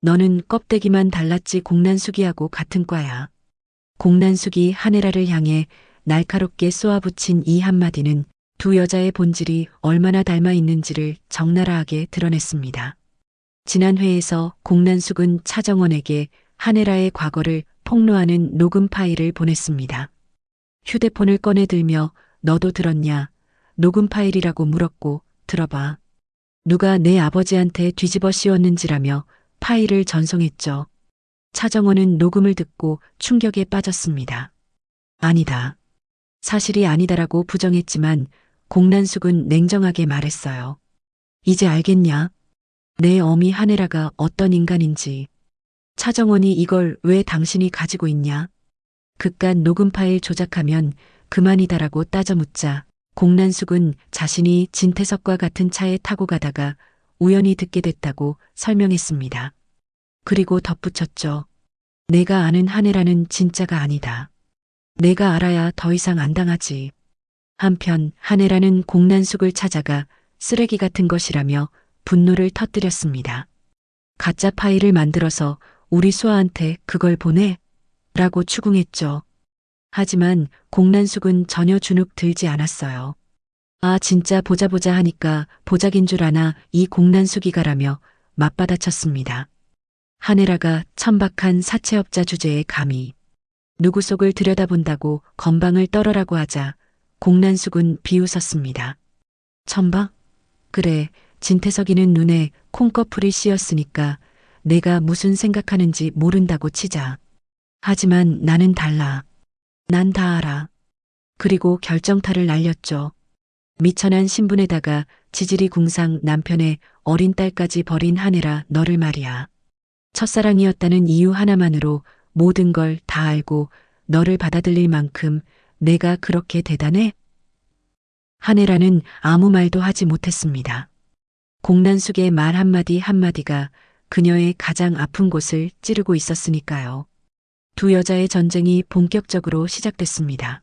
너는 껍데기만 달랐지 공난숙이하고 같은 과야. 공난숙이 한혜라를 향해 날카롭게 쏘아붙인 이 한마디는 두 여자의 본질이 얼마나 닮아 있는지를 적나라하게 드러냈습니다. 지난 회에서 공난숙은 차정원에게 한혜라의 과거를 폭로하는 녹음 파일을 보냈습니다. 휴대폰을 꺼내들며 너도 들었냐? 녹음 파일이라고 물었고 들어봐. 누가 내 아버지한테 뒤집어 씌웠는지라며 파일을 전송했죠. 차정원은 녹음을 듣고 충격에 빠졌습니다. 아니다. 사실이 아니다라고 부정했지만 공난숙은 냉정하게 말했어요. 이제 알겠냐? 내 어미 한혜라가 어떤 인간인지. 차정원이 이걸 왜 당신이 가지고 있냐? 그깟 녹음 파일 조작하면 그만이다라고 따져 묻자 공난숙은 자신이 진태석과 같은 차에 타고 가다가 우연히 듣게 됐다고 설명했습니다. 그리고 덧붙였죠. 내가 아는 한혜라는 진짜가 아니다. 내가 알아야 더 이상 안 당하지. 한편 한혜라는 공난숙을 찾아가 쓰레기 같은 것이라며 분노를 터뜨렸습니다. 가짜 파일을 만들어서 우리 수아한테 그걸 보내? 라고 추궁했죠. 하지만 공난숙은 전혀 주눅 들지 않았어요. 아 진짜 보자 하니까 보작인 줄 아나 이 공난숙이가라며 맞받아쳤습니다. 한혜라가 천박한 사채업자 주제에 감히 누구 속을 들여다본다고 건방을 떨어라고 하자 공난숙은 비웃었습니다. 천박? 그래, 진태석이는 눈에 콩꺼풀이 씌었으니까 내가 무슨 생각하는지 모른다고 치자. 하지만 나는 달라. 난 다 알아. 그리고 결정타를 날렸죠. 미천한 신분에다가 지질이 궁상 남편의 어린 딸까지 버린 한혜라 너를 말이야. 첫사랑이었다는 이유 하나만으로 모든 걸 다 알고 너를 받아들일 만큼 내가 그렇게 대단해? 한혜라는 아무 말도 하지 못했습니다. 공난숙의 말 한마디 한마디가 그녀의 가장 아픈 곳을 찌르고 있었으니까요. 두 여자의 전쟁이 본격적으로 시작됐습니다.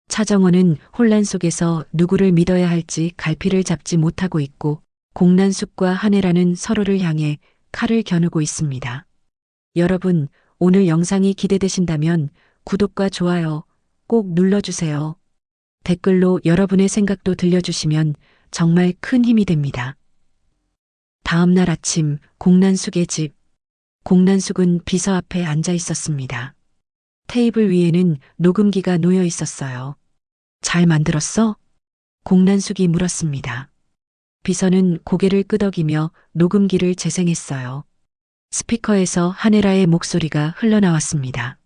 차정원은 혼란 속에서 누구를 믿어야 할지 갈피를 잡지 못하고 있고 공난숙과 한혜라는 서로를 향해 칼을 겨누고 있습니다. 여러분, 오늘 영상이 기대되신다면 구독과 좋아요 꼭 눌러주세요. 댓글로 여러분의 생각도 들려주시면 정말 큰 힘이 됩니다. 다음 날 아침 공난숙의 집. 공난숙은 비서 앞에 앉아 있었습니다. 테이블 위에는 녹음기가 놓여 있었어요. 잘 만들었어? 공난숙이 물었습니다. 비서는 고개를 끄덕이며 녹음기를 재생했어요. 스피커에서 한혜라의 목소리가 흘러나왔습니다.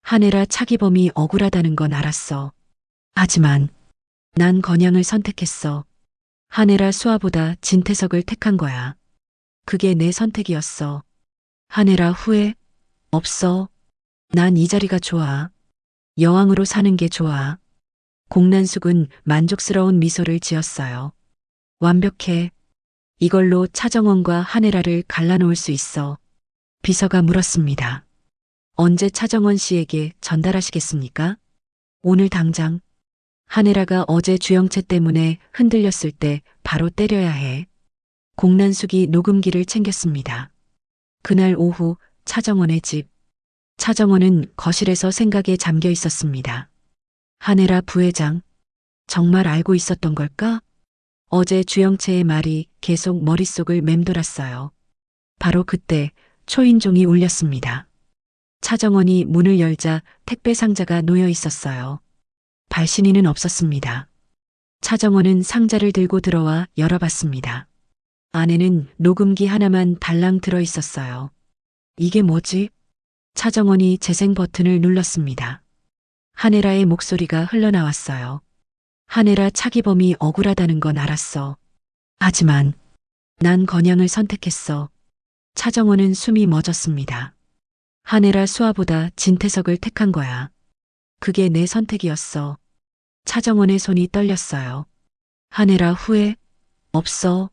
한혜라 차기범이 억울하다는 건 알았어. 하지만 난 건양을 선택했어. 한혜라 수아보다 진태석을 택한 거야. 그게 내 선택이었어. 한혜라 후회? 없어. 난 이 자리가 좋아. 여왕으로 사는 게 좋아. 공난숙은 만족스러운 미소를 지었어요. 완벽해. 이걸로 차정원과 한혜라를 갈라놓을 수 있어. 비서가 물었습니다. 언제 차정원 씨에게 전달하시겠습니까? 오늘 당장. 한혜라가 어제 주영채 때문에 흔들렸을 때 바로 때려야 해. 공난숙이 녹음기를 챙겼습니다. 그날 오후 차정원의 집. 차정원은 거실에서 생각에 잠겨 있었습니다. 한혜라 부회장, 정말 알고 있었던 걸까? 어제 주영채의 말이 계속 머릿속을 맴돌았어요. 바로 그때 초인종이 울렸습니다. 차정원이 문을 열자 택배 상자가 놓여 있었어요. 발신인은 없었습니다. 차정원은 상자를 들고 들어와 열어봤습니다. 안에는 녹음기 하나만 달랑 들어 있었어요. 이게 뭐지? 차정원이 재생 버튼을 눌렀습니다. 한혜라의 목소리가 흘러나왔어요. 한혜라 차기범이 억울하다는 건 알았어. 하지만 난 건양을 선택했어. 차정원은 숨이 멎었습니다. 한혜라 수아보다 진태석을 택한 거야. 그게 내 선택이었어. 차정원의 손이 떨렸어요. 한혜라 후회? 없어.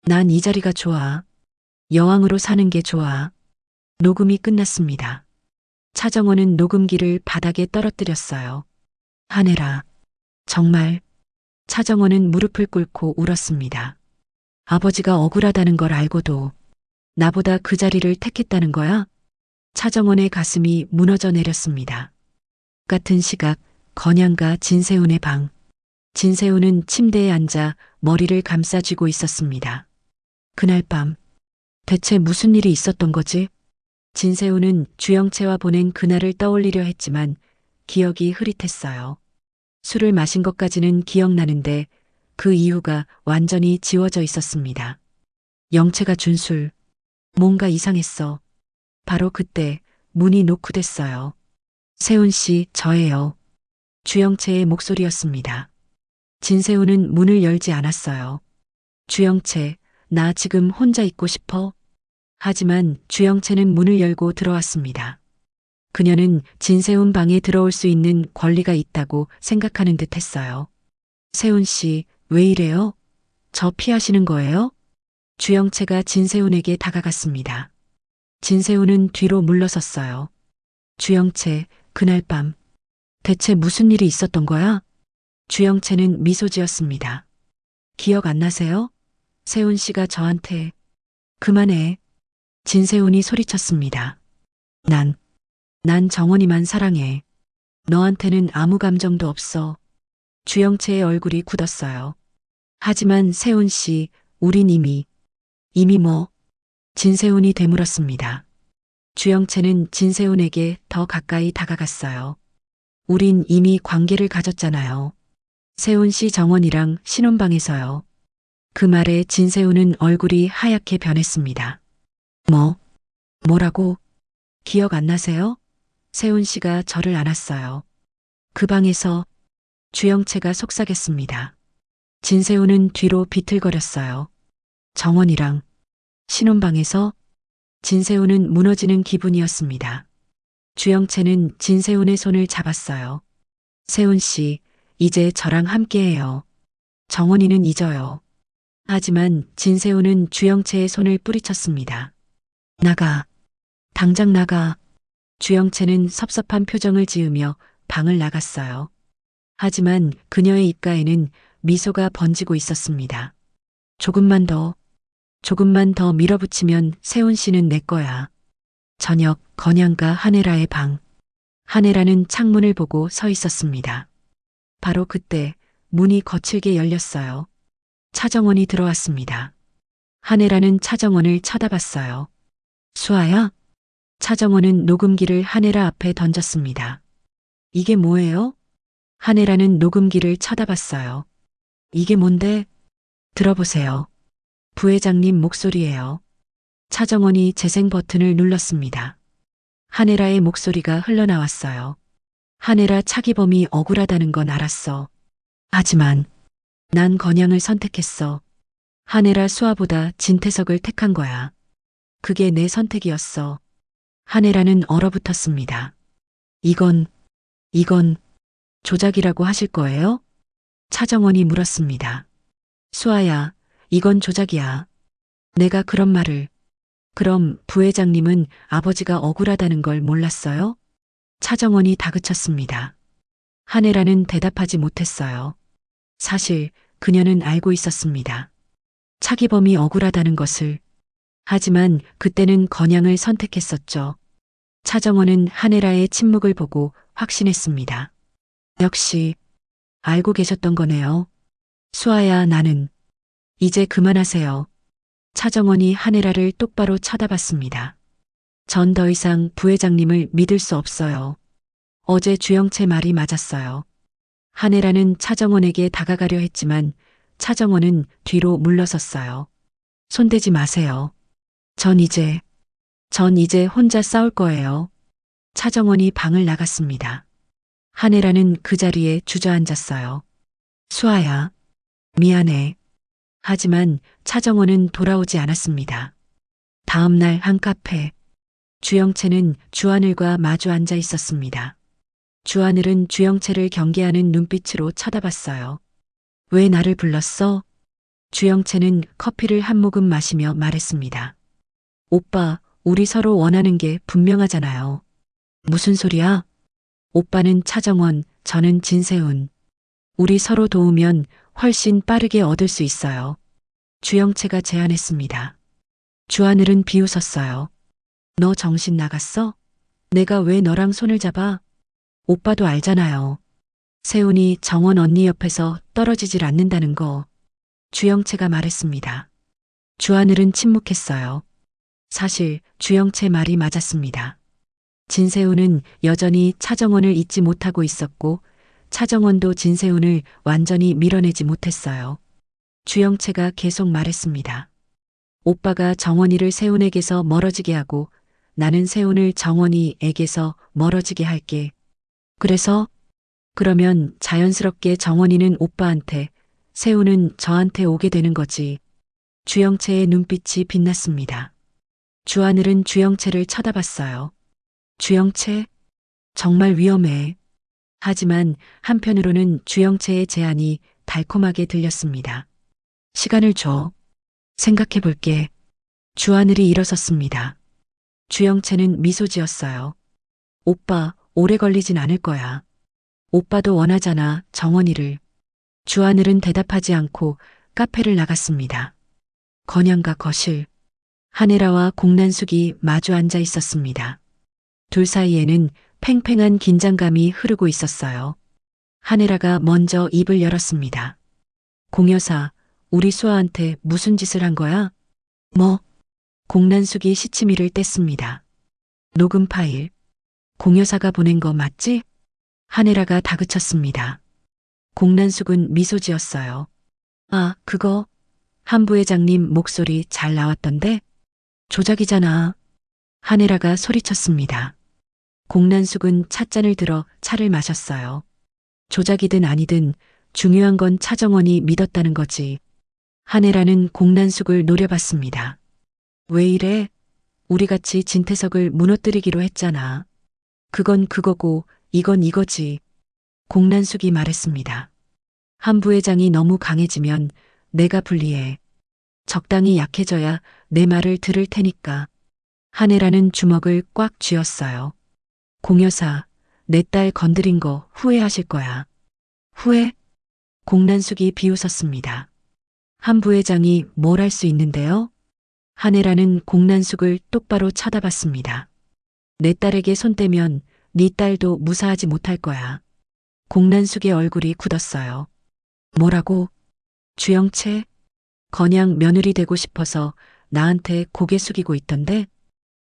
난 이 자리가 좋아. 여왕으로 사는 게 좋아. 녹음이 끝났습니다. 차정원은 녹음기를 바닥에 떨어뜨렸어요. 한혜라, 정말. 차정원은 무릎을 꿇고 울었습니다. 아버지가 억울하다는 걸 알고도 나보다 그 자리를 택했다는 거야? 차정원의 가슴이 무너져 내렸습니다. 같은 시각 건양과 진세훈의 방. 진세훈은 침대에 앉아 머리를 감싸쥐고 있었습니다. 그날 밤 대체 무슨 일이 있었던 거지? 진세훈은 주영채와 보낸 그날을 떠올리려 했지만 기억이 흐릿했어요. 술을 마신 것까지는 기억나는데 그 이유가 완전히 지워져 있었습니다. 영채가 준 술. 뭔가 이상했어. 바로 그때 문이 노크됐어요. 세훈 씨, 저예요. 주영채의 목소리였습니다. 진세훈은 문을 열지 않았어요. 주영채, 나 지금 혼자 있고 싶어? 하지만 주영채는 문을 열고 들어왔습니다. 그녀는 진세훈 방에 들어올 수 있는 권리가 있다고 생각하는 듯 했어요. 세훈 씨, 왜 이래요? 저 피하시는 거예요? 주영채가 진세훈에게 다가갔습니다. 진세훈은 뒤로 물러섰어요. 주영채, 그날 밤 대체 무슨 일이 있었던 거야? 주영채는 미소 지었습니다. 기억 안 나세요? 세훈 씨가 저한테. 그만해. 진세훈이 소리쳤습니다. 난 정원이만 사랑해. 너한테는 아무 감정도 없어. 주영채의 얼굴이 굳었어요. 하지만 세훈 씨, 우린 이미 뭐? 진세훈이 되물었습니다. 주영채는 진세훈에게 더 가까이 다가갔어요. 우린 이미 관계를 가졌잖아요. 세훈 씨 정원이랑 신혼방에서요. 그 말에 진세훈은 얼굴이 하얗게 변했습니다. 뭐라고? 기억 안 나세요? 세훈 씨가 저를 안았어요. 그 방에서. 주영채가 속삭였습니다. 진세훈은 뒤로 비틀거렸어요. 정원이랑 신혼방에서. 진세훈은 무너지는 기분이었습니다. 주영채는 진세훈의 손을 잡았어요. 세훈 씨, 이제 저랑 함께해요. 정원이는 잊어요. 하지만 진세훈은 주영채의 손을 뿌리쳤습니다. 나가. 당장 나가. 주영채는 섭섭한 표정을 지으며 방을 나갔어요. 하지만 그녀의 입가에는 미소가 번지고 있었습니다. 조금만 더 밀어붙이면 세훈 씨는 내 거야. 저녁 건양과 한혜라의 방. 한혜라는 창문을 보고 서 있었습니다. 바로 그때 문이 거칠게 열렸어요. 차정원이 들어왔습니다. 한혜라는 차정원을 쳐다봤어요. 수아야? 차정원은 녹음기를 한혜라 앞에 던졌습니다. 이게 뭐예요? 한혜라는 녹음기를 쳐다봤어요. 이게 뭔데? 들어보세요. 부회장님 목소리예요. 차정원이 재생 버튼을 눌렀습니다. 한혜라의 목소리가 흘러나왔어요. 한혜라, 차기범이 억울하다는 건 알았어. 하지만 난 건양을 선택했어. 한혜라, 수아보다 진태석을 택한 거야. 그게 내 선택이었어. 한혜라는 얼어붙었습니다. 이건 조작이라고 하실 거예요? 차정원이 물었습니다. 수아야, 이건 조작이야. 내가 그런 말을. 그럼 부회장님은 아버지가 억울하다는 걸 몰랐어요? 차정원이 다그쳤습니다. 한혜라는 대답하지 못했어요. 사실 그녀는 알고 있었습니다. 차기범이 억울하다는 것을. 하지만 그때는 건양을 선택했었죠. 차정원은 한혜라의 침묵을 보고 확신했습니다. 역시 알고 계셨던 거네요. 수아야, 나는. 이제 그만하세요. 차정원이 한혜라를 똑바로 쳐다봤습니다. 전 더 이상 부회장님을 믿을 수 없어요. 어제 주영채 말이 맞았어요. 한혜라는 차정원에게 다가가려 했지만 차정원은 뒤로 물러섰어요. 손대지 마세요. 전 이제 혼자 싸울 거예요. 차정원이 방을 나갔습니다. 한혜라는 그 자리에 주저앉았어요. 수아야, 미안해. 하지만 차정원은 돌아오지 않았습니다. 다음 날 한 카페. 주영채는 주하늘과 마주 앉아 있었습니다. 주하늘은 주영채를 경계하는 눈빛으로 쳐다봤어요. 왜 나를 불렀어? 주영채는 커피를 한 모금 마시며 말했습니다. 오빠, 우리 서로 원하는 게 분명하잖아요. 무슨 소리야? 오빠는 차정원, 저는 진세훈. 우리 서로 도우면 훨씬 빠르게 얻을 수 있어요. 주영채가 제안했습니다. 주하늘은 비웃었어요. 너 정신 나갔어? 내가 왜 너랑 손을 잡아? 오빠도 알잖아요. 세훈이 정원 언니 옆에서 떨어지질 않는다는 거. 주영채가 말했습니다. 주하늘은 침묵했어요. 사실 주영채 말이 맞았습니다. 진세훈은 여전히 차정원을 잊지 못하고 있었고 차정원도 진세훈을 완전히 밀어내지 못했어요. 주영채가 계속 말했습니다. 오빠가 정원이를 세훈에게서 멀어지게 하고 나는 세훈을 정원이에게서 멀어지게 할게. 그래서 그러면 자연스럽게 정원이는 오빠한테, 세훈은 저한테 오게 되는 거지. 주영채의 눈빛이 빛났습니다. 주하늘은 주영채를 쳐다봤어요. 주영채? 정말 위험해. 하지만 한편으로는 주영채의 제안이 달콤하게 들렸습니다. 시간을 줘. 생각해 볼게. 주하늘이 일어섰습니다. 주영채는 미소 지었어요. 오빠, 오래 걸리진 않을 거야. 오빠도 원하잖아, 정원이를. 주하늘은 대답하지 않고 카페를 나갔습니다. 건양가 거실. 한혜라와 공난숙이 마주 앉아 있었습니다. 둘 사이에는 팽팽한 긴장감이 흐르고 있었어요. 한혜라가 먼저 입을 열었습니다. 공여사, 우리 수아한테 무슨 짓을 한 거야? 뭐? 공난숙이 시치미를 뗐습니다. 녹음 파일. 공여사가 보낸 거 맞지? 한혜라가 다그쳤습니다. 공난숙은 미소 지었어요. 아, 그거. 한 부회장님 목소리 잘 나왔던데? 조작이잖아. 한혜라가 소리쳤습니다. 공난숙은 찻잔을 들어 차를 마셨어요. 조작이든 아니든 중요한 건 차정원이 믿었다는 거지. 한혜라는 공난숙을 노려봤습니다. 왜 이래? 우리 같이 진태석을 무너뜨리기로 했잖아. 그건 그거고 이건 이거지. 공난숙이 말했습니다. 한 부회장이 너무 강해지면 내가 불리해. 적당히 약해져야 내 말을 들을 테니까. 한혜라는 주먹을 꽉 쥐었어요. 공여사, 내 딸 건드린 거 후회하실 거야. 후회? 공난숙이 비웃었습니다. 한 부회장이 뭘 할 수 있는데요? 한혜라는 공난숙을 똑바로 쳐다봤습니다. 내 딸에게 손 떼면 네 딸도 무사하지 못할 거야. 공난숙의 얼굴이 굳었어요. 뭐라고? 주영채? 건양 며느리 되고 싶어서 나한테 고개 숙이고 있던데?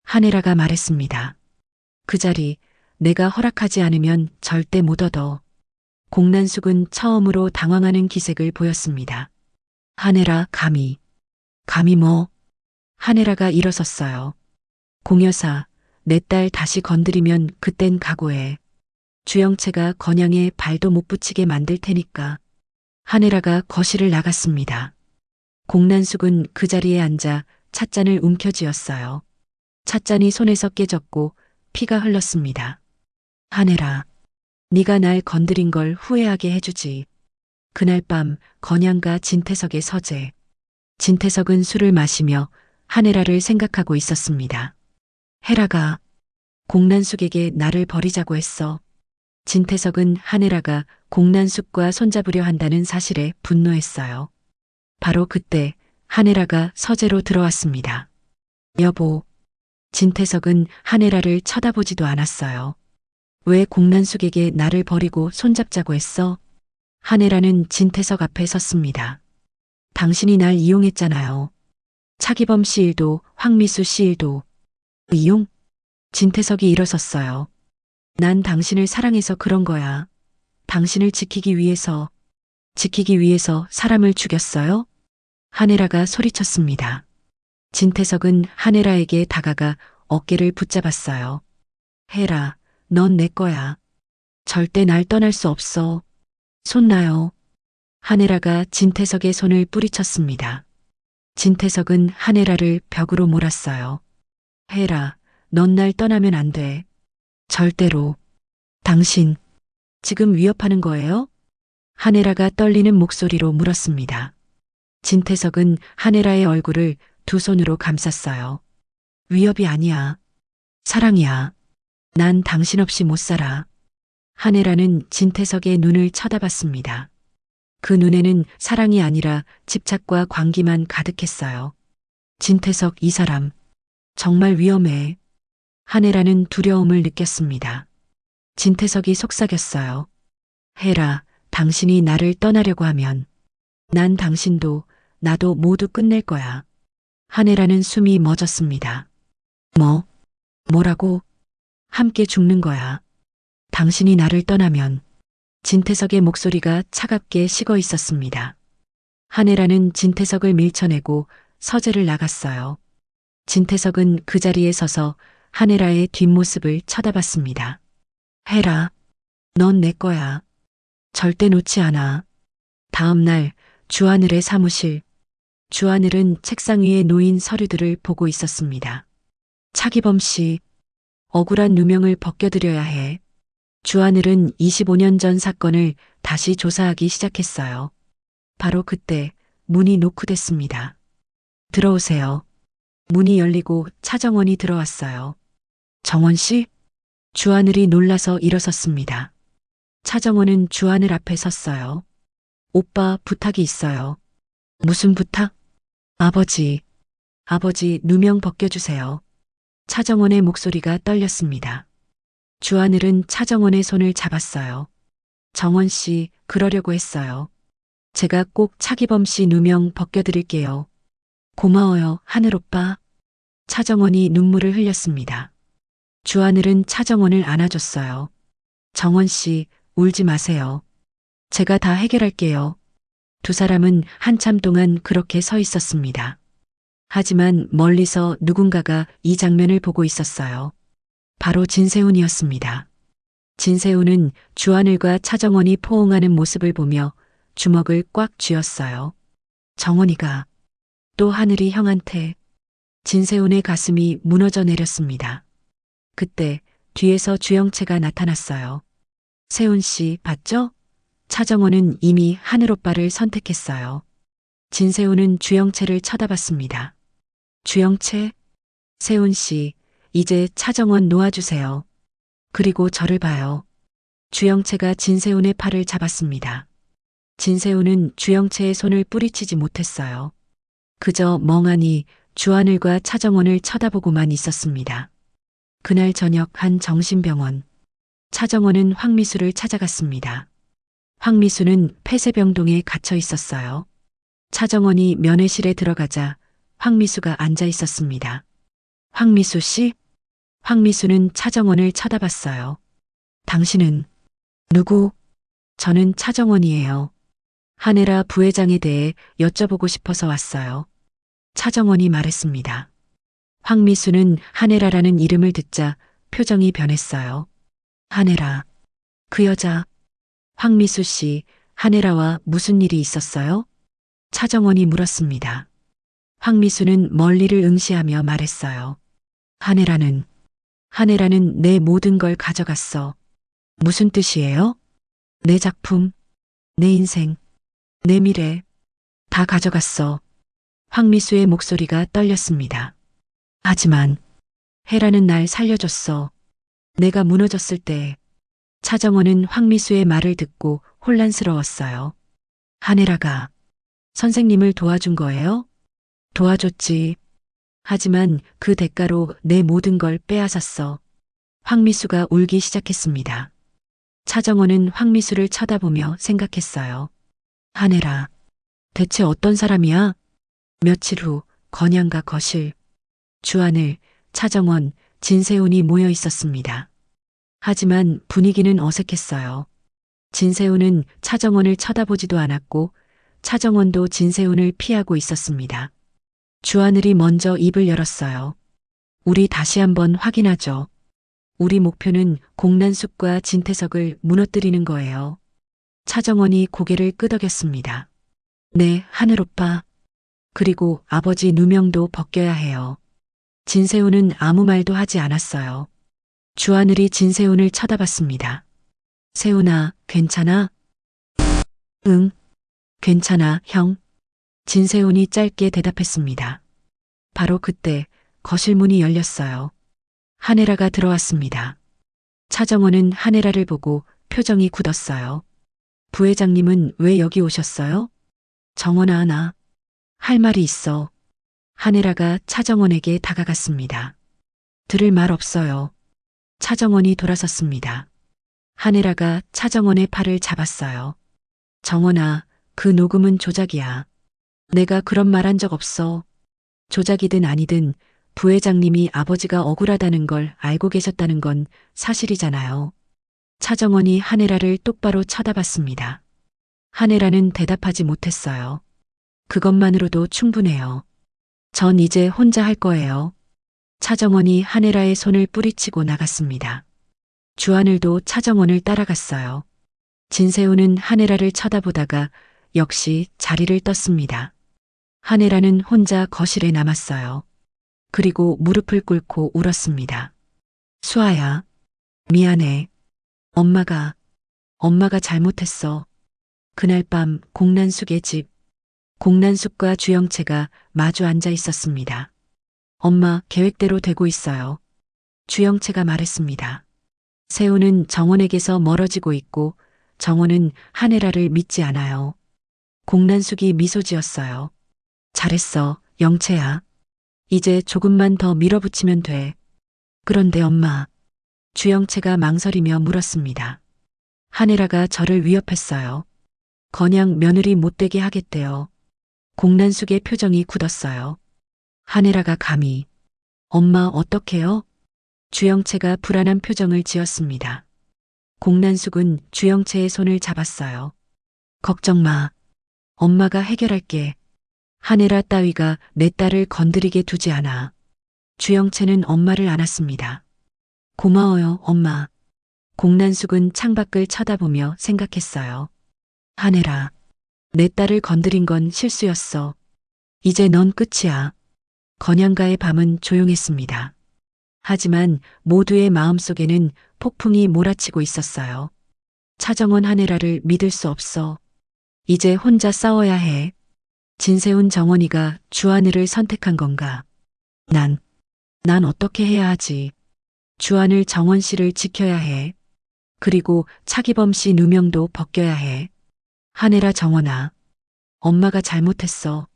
한혜라가 말했습니다. 그 자리 내가 허락하지 않으면 절대 못 얻어. 공난숙은 처음으로 당황하는 기색을 보였습니다. 한혜라, 감히. 감히 뭐? 한혜라가 일어섰어요. 공여사, 내 딸 다시 건드리면 그땐 각오해. 주영채가 건양에 발도 못 붙이게 만들 테니까. 한혜라가 거실을 나갔습니다. 공난숙은 그 자리에 앉아 찻잔을 움켜쥐었어요. 찻잔이 손에서 깨졌고 피가 흘렀습니다. 한혜라, 네가 날 건드린 걸 후회하게 해주지. 그날 밤 건양과 진태석의 서재. 진태석은 술을 마시며 한혜라를 생각하고 있었습니다. 혜라가 공난숙에게 나를 버리자고 했어. 진태석은 한혜라가 공난숙과 손잡으려 한다는 사실에 분노했어요. 바로 그때 한혜라가 서재로 들어왔습니다. 여보. 진태석은 한혜라를 쳐다보지도 않았어요. 왜 공난숙에게 나를 버리고 손잡자고 했어? 한혜라는 진태석 앞에 섰습니다. 당신이 날 이용했잖아요. 차기범 씨 일도 황미수 씨 일도. 이용? 진태석이 일어섰어요. 난 당신을 사랑해서 그런 거야. 당신을 지키기 위해서 사람을 죽였어요? 한혜라가 소리쳤습니다. 진태석은 한혜라에게 다가가 어깨를 붙잡았어요. 혜라, 넌 내 거야. 절대 날 떠날 수 없어. 손 놔요. 한혜라가 진태석의 손을 뿌리쳤습니다. 진태석은 한혜라를 벽으로 몰았어요. 혜라, 넌 날 떠나면 안 돼. 절대로. 당신, 지금 위협하는 거예요? 한혜라가 떨리는 목소리로 물었습니다. 진태석은 한혜라의 얼굴을 두 손으로 감쌌어요. 위협이 아니야. 사랑이야. 난 당신 없이 못 살아. 한혜라는 진태석의 눈을 쳐다봤습니다. 그 눈에는 사랑이 아니라 집착과 광기만 가득했어요. 진태석 이 사람 정말 위험해. 한혜라는 두려움을 느꼈습니다. 진태석이 속삭였어요. 혜라, 당신이 나를 떠나려고 하면 난 당신도 나도 모두 끝낼 거야. 한혜라는 숨이 멎었습니다. 뭐라고? 함께 죽는 거야. 당신이 나를 떠나면. 진태석의 목소리가 차갑게 식어 있었습니다. 한혜라는 진태석을 밀쳐내고 서재를 나갔어요. 진태석은 그 자리에 서서 한혜라의 뒷모습을 쳐다봤습니다. 혜라, 넌 내 거야. 절대 놓지 않아. 다음 날 주하늘의 사무실. 주하늘은 책상 위에 놓인 서류들을 보고 있었습니다. 차기범 씨, 억울한 누명을 벗겨드려야 해. 주하늘은 25년 전 사건을 다시 조사하기 시작했어요. 바로 그때 문이 노크됐습니다. 들어오세요. 문이 열리고 차정원이 들어왔어요. 정원 씨? 주하늘이 놀라서 일어섰습니다. 차정원은 주하늘 앞에 섰어요. 오빠, 부탁이 있어요. 무슨 부탁? 아버지 누명 벗겨주세요. 차정원의 목소리가 떨렸습니다. 주하늘은 차정원의 손을 잡았어요. 정원 씨, 그러려고 했어요. 제가 꼭 차기범 씨 누명 벗겨드릴게요. 고마워요, 하늘 오빠. 차정원이 눈물을 흘렸습니다. 주하늘은 차정원을 안아줬어요. 정원 씨, 울지 마세요. 제가 다 해결할게요. 두 사람은 한참 동안 그렇게 서 있었습니다. 하지만 멀리서 누군가가 이 장면을 보고 있었어요. 바로 진세훈이었습니다. 진세훈은 주하늘과 차정원이 포옹하는 모습을 보며 주먹을 꽉 쥐었어요. 정원이가 또 하늘이 형한테. 진세훈의 가슴이 무너져 내렸습니다. 그때 뒤에서 주영채가 나타났어요. 세훈 씨, 봤죠? 차정원은 이미 하늘 오빠를 선택했어요. 진세훈은 주영채를 쳐다봤습니다. 주영채? 세훈 씨, 이제 차정원 놓아주세요. 그리고 저를 봐요. 주영채가 진세훈의 팔을 잡았습니다. 진세훈은 주영채의 손을 뿌리치지 못했어요. 그저 멍하니 주하늘과 차정원을 쳐다보고만 있었습니다. 그날 저녁 한 정신병원. 차정원은 황미수를 찾아갔습니다. 황미수는 폐쇄병동에 갇혀 있었어요. 차정원이 면회실에 들어가자 황미수가 앉아 있었습니다. 황미수 씨? 황미수는 차정원을 쳐다봤어요. 당신은 누구? 저는 차정원이에요. 한혜라 부회장에 대해 여쭤보고 싶어서 왔어요. 차정원이 말했습니다. 황미수는 한혜라라는 이름을 듣자 표정이 변했어요. 한혜라, 그 여자. 황미수 씨, 한혜라와 무슨 일이 있었어요? 차정원이 물었습니다. 황미수는 멀리를 응시하며 말했어요. 한혜라는 내 모든 걸 가져갔어. 무슨 뜻이에요? 내 작품, 내 인생, 내 미래, 다 가져갔어. 황미수의 목소리가 떨렸습니다. 하지만 혜라는 날 살려줬어. 내가 무너졌을 때. 차정원은 황미수의 말을 듣고 혼란스러웠어요. 한혜라가 선생님을 도와준 거예요? 도와줬지. 하지만 그 대가로 내 모든 걸 빼앗았어. 황미수가 울기 시작했습니다. 차정원은 황미수를 쳐다보며 생각했어요. 한혜라, 대체 어떤 사람이야? 며칠 후 건양가 거실. 주하늘, 차정원, 진세훈이 모여 있었습니다. 하지만 분위기는 어색했어요. 진세훈은 차정원을 쳐다보지도 않았고 차정원도 진세훈을 피하고 있었습니다. 주하늘이 먼저 입을 열었어요. 우리 다시 한번 확인하죠. 우리 목표는 공난숙과 진태석을 무너뜨리는 거예요. 차정원이 고개를 끄덕였습니다. 네, 하늘 오빠. 그리고 아버지 누명도 벗겨야 해요. 진세훈은 아무 말도 하지 않았어요. 주하늘이 진세훈을 쳐다봤습니다. 세훈아, 괜찮아? 응, 괜찮아, 형. 진세훈이 짧게 대답했습니다. 바로 그때 거실 문이 열렸어요. 한혜라가 들어왔습니다. 차정원은 한혜라를 보고 표정이 굳었어요. 부회장님은 왜 여기 오셨어요? 정원아, 나 할 말이 있어. 한혜라가 차정원에게 다가갔습니다. 들을 말 없어요. 차정원이 돌아섰습니다. 한혜라가 차정원의 팔을 잡았어요. 정원아, 그 녹음은 조작이야. 내가 그런 말 한 적 없어. 조작이든 아니든 부회장님이 아버지가 억울하다는 걸 알고 계셨다는 건 사실이잖아요. 차정원이 한혜라를 똑바로 쳐다봤습니다. 한혜라는 대답하지 못했어요. 그것만으로도 충분해요. 전 이제 혼자 할 거예요. 차정원이 한혜라의 손을 뿌리치고 나갔습니다. 주하늘도 차정원을 따라갔어요. 진세훈은 한혜라를 쳐다보다가 역시 자리를 떴습니다. 한혜라는 혼자 거실에 남았어요. 그리고 무릎을 꿇고 울었습니다. 수아야, 미안해. 엄마가 잘못했어. 그날 밤 공난숙의 집, 공난숙과 주영채가 마주 앉아 있었습니다. 엄마, 계획대로 되고 있어요. 주영채가 말했습니다. 세훈은 정원에게서 멀어지고 있고 정원은 한혜라를 믿지 않아요. 공난숙이 미소 지었어요. 잘했어, 영채야. 이제 조금만 더 밀어붙이면 돼. 그런데 엄마, 주영채가 망설이며 물었습니다. 한혜라가 저를 위협했어요. 건양 며느리 못되게 하겠대요. 공난숙의 표정이 굳었어요. 한혜라가 감히. 엄마 어떡해요? 주영채가 불안한 표정을 지었습니다. 공난숙은 주영채의 손을 잡았어요. 걱정 마. 엄마가 해결할게. 한혜라 따위가 내 딸을 건드리게 두지 않아. 주영채는 엄마를 안았습니다. 고마워요, 엄마. 공난숙은 창밖을 쳐다보며 생각했어요. 한혜라, 내 딸을 건드린 건 실수였어. 이제 넌 끝이야. 건양가의 밤은 조용했습니다. 하지만 모두의 마음속에는 폭풍이 몰아치고 있었어요. 차정원 한혜라를 믿을 수 없어. 이제 혼자 싸워야 해. 진세훈 정원이가 주하늘을 선택한 건가? 난 어떻게 해야 하지? 주하늘 정원 씨를 지켜야 해. 그리고 차기범 씨 누명도 벗겨야 해. 한혜라 정원아, 엄마가 잘못했어.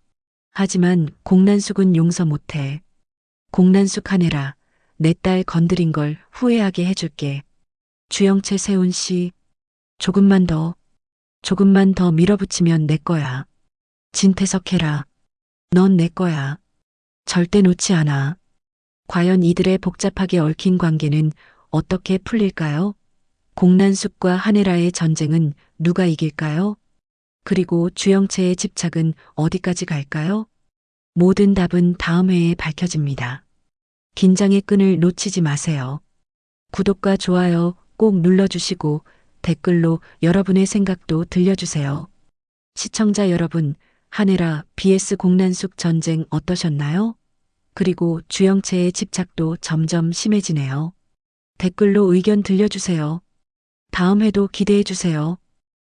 하지만 공난숙은 용서 못해. 공난숙 한혜라, 내 딸 건드린 걸 후회하게 해줄게. 주영채 세훈 씨, 조금만 더 밀어붙이면 내 거야. 진태석 해라. 넌 내 거야. 절대 놓지 않아. 과연 이들의 복잡하게 얽힌 관계는 어떻게 풀릴까요? 공난숙과 한혜라의 전쟁은 누가 이길까요? 그리고 주영채의 집착은 어디까지 갈까요? 모든 답은 다음 회에 밝혀집니다. 긴장의 끈을 놓치지 마세요. 구독과 좋아요 꼭 눌러주시고 댓글로 여러분의 생각도 들려주세요. 시청자 여러분, 한혜라 vs 공난숙 전쟁 어떠셨나요? 그리고 주영채의 집착도 점점 심해지네요. 댓글로 의견 들려주세요. 다음 회도 기대해주세요.